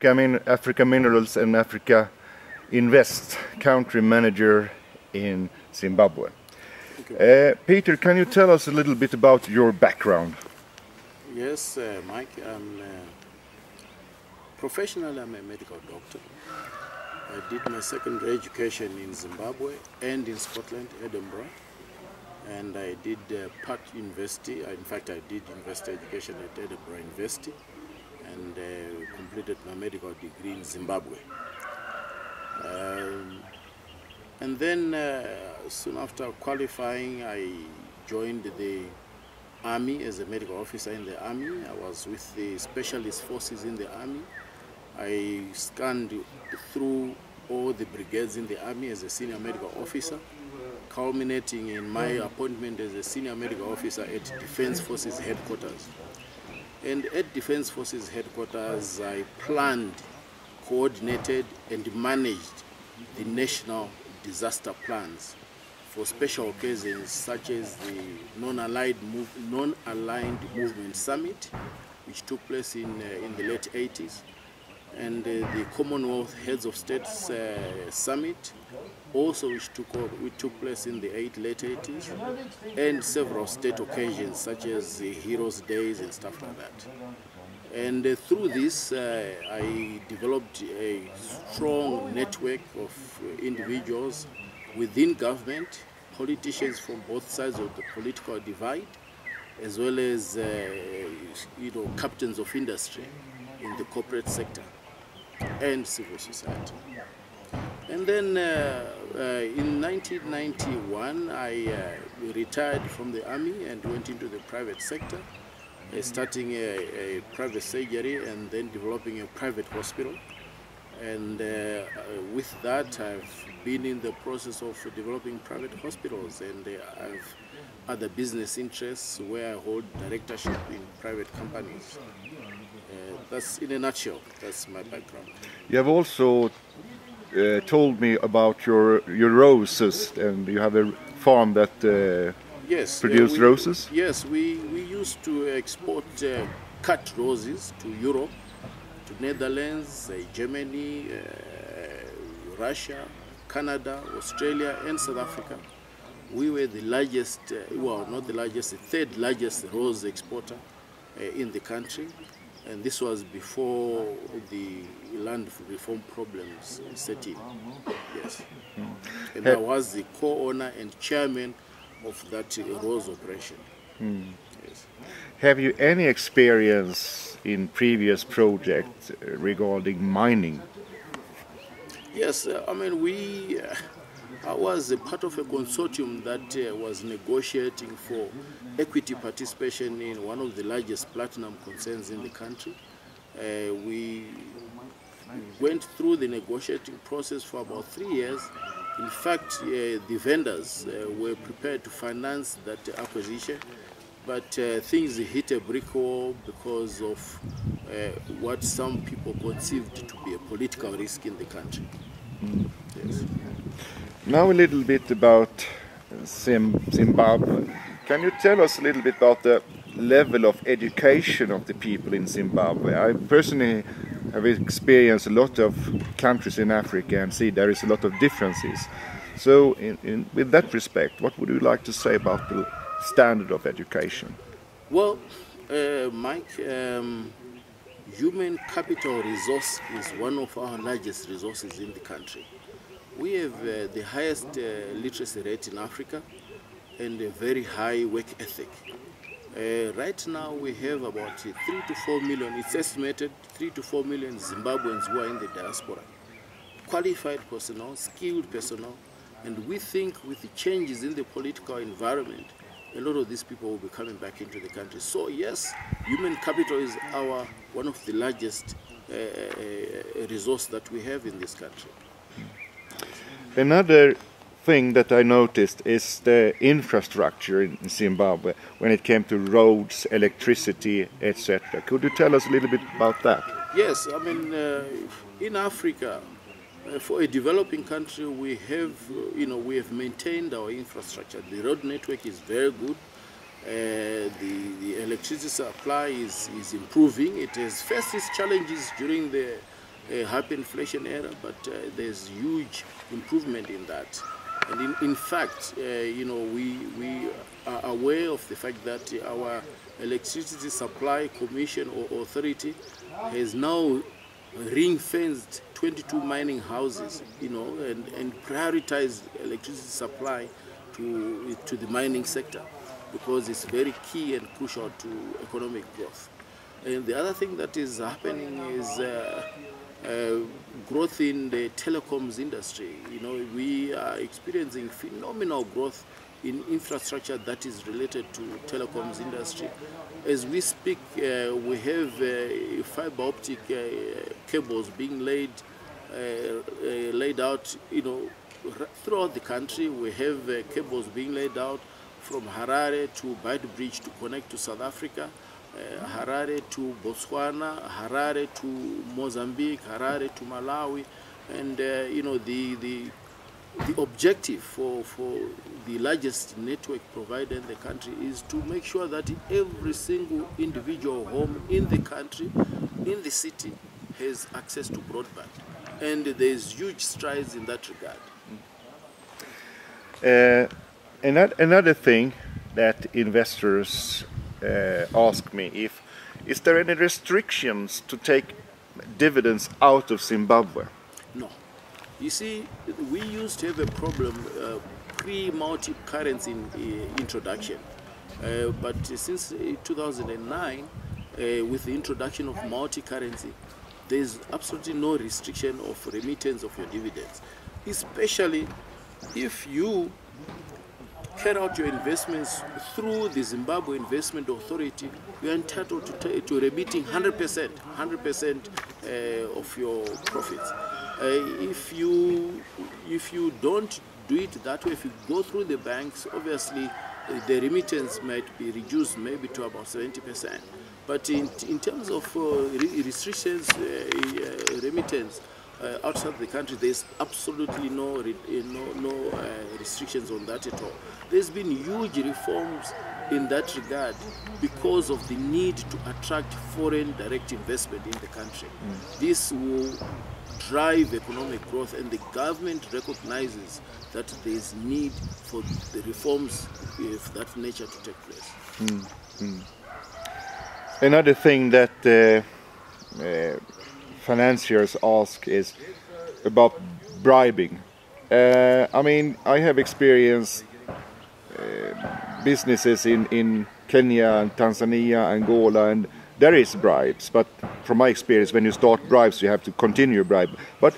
Africa Minerals and Africa Invest country manager in Zimbabwe. Okay. Peter, can you tell us a little bit about your background? Yes, Mike, professionally I'm a medical doctor. I did my secondary education in Zimbabwe and in Scotland, Edinburgh. And I did part university. In fact, I did university education at Edinburgh University and completed my medical degree in Zimbabwe. And then soon after qualifying, I joined the Army as a medical officer in the Army. I was with the specialist forces in the Army. I scanned through all the brigades in the Army as a senior medical officer, culminating in my appointment as a senior medical officer at Defense Forces Headquarters. And at Defense Forces Headquarters, I planned, coordinated, and managed the national disaster plans for special occasions such as the Non-Aligned Movement Summit, which took place in the late 80s, and the Commonwealth Heads of States Summit, also which took place in the late 80s, and several state occasions such as the Heroes' Days and stuff like that. And through this, I developed a strong network of individuals within government, politicians from both sides of the political divide, as well as captains of industry in the corporate sector and civil society. And then in 1991, I retired from the Army and went into the private sector, starting a private surgery and then developing a private hospital. And with that, I've been in the process of developing private hospitals, and I've other business interests where I hold directorship in private companies. That's in a nutshell, that's my background. You have also told me about your roses, and you have a farm that produces roses? Yes, we used to export cut roses to Europe, to Netherlands, Germany, Russia, Canada, Australia, and South Africa. We were the largest, well, not the largest, the third largest rose exporter in the country. And this was before the land reform problems set in. Yes. And I was the co-owner and chairman of that rose operation. Yes. Have you any experience in previous projects regarding mining? Yes, I mean, I was a part of a consortium that was negotiating for equity participation in one of the largest platinum concerns in the country. We went through the negotiating process for about 3 years. In fact, the vendors were prepared to finance that acquisition, but things hit a brick wall because of what some people conceived to be a political risk in the country. Yes. Now a little bit about Zimbabwe. Can you tell us a little bit about the level of education of the people in Zimbabwe? I personally have experienced a lot of countries in Africa and see there is a lot of differences. So with that respect, what would you like to say about the standard of education? Well, Mike, human capital resource is one of our largest resources in the country. We have the highest literacy rate in Africa and a very high work ethic. Right now we have about 3 to 4 million, it's estimated 3 to 4 million Zimbabweans who are in the diaspora. Qualified personnel, skilled personnel, and we think with the changes in the political environment, a lot of these people will be coming back into the country. So yes, human capital is one of the largest resource that we have in this country. Another thing that I noticed is the infrastructure in Zimbabwe when it came to roads, electricity, etc. Could you tell us a little bit about that? Yes, I mean, in Africa, for a developing country, we have maintained our infrastructure. The road network is very good. The electricity supply is improving. It has faced its challenges during the a hyperinflation era, but there's huge improvement in that. And in fact, we are aware of the fact that our Electricity Supply Commission or Authority has now ring-fenced 22 mining houses, and prioritized electricity supply to the mining sector, because it's very key and crucial to economic growth. And the other thing that is happening is growth in the telecoms industry. We are experiencing phenomenal growth in infrastructure that is related to telecoms industry. As we speak, we have fiber optic cables being laid out, throughout the country. We have cables being laid out from Harare to Bridge to connect to South Africa, Harare to Botswana, Harare to Mozambique, Harare to Malawi, and the objective for the largest network provider in the country is to make sure that every single individual home in the country, in the city, has access to broadband. And there's huge strides in that regard. Another thing that investors ask me, is there any restrictions to take dividends out of Zimbabwe? No. You see, we used to have a problem pre-multi-currency introduction, but since 2009, with the introduction of multi-currency, there's absolutely no restriction of remittance of your dividends, especially if you carry out your investments through the Zimbabwe Investment Authority. You're entitled to remitting 100% of your profits. If you don't do it that way, if you go through the banks, obviously the remittance might be reduced maybe to about 70%. But in terms of restrictions, remittance outside the country, there's absolutely no restrictions on that at all. There's been huge reforms in that regard because of the need to attract foreign direct investment in the country. This will drive economic growth, and the government recognizes that there is need for the reforms of that nature to take place. Another thing that financiers ask is about bribing. I mean, I have experienced businesses in Kenya and Tanzania, Angola, and there is bribes, but from my experience, when you start bribes, you have to continue bribe. But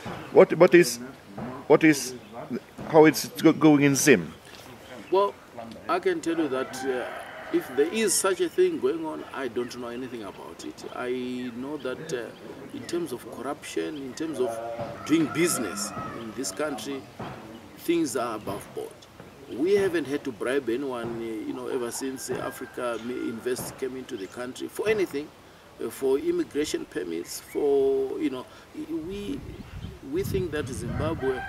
how it's going in Zim? Well, I can tell you that if there is such a thing going on, I don't know anything about it. I know that in terms of corruption, in terms of doing business in this country, things are above board. We haven't had to bribe anyone, ever since Africa Invest came into the country for anything, for immigration permits, for, we think that Zimbabwe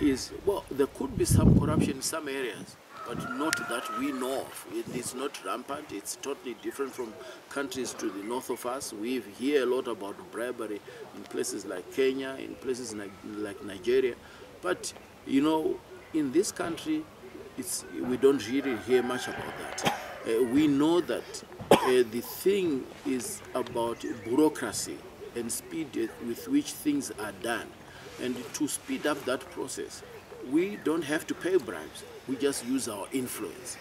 is, well, there could be some corruption in some areas, but not that we know of. It's not rampant. It's totally different from countries to the north of us. We hear a lot about bribery in places like Kenya, in places like Nigeria. But, in this country, we don't really hear much about that. We know that the thing is about bureaucracy and speed with which things are done. And to speed up that process, we don't have to pay bribes. We just use our influence.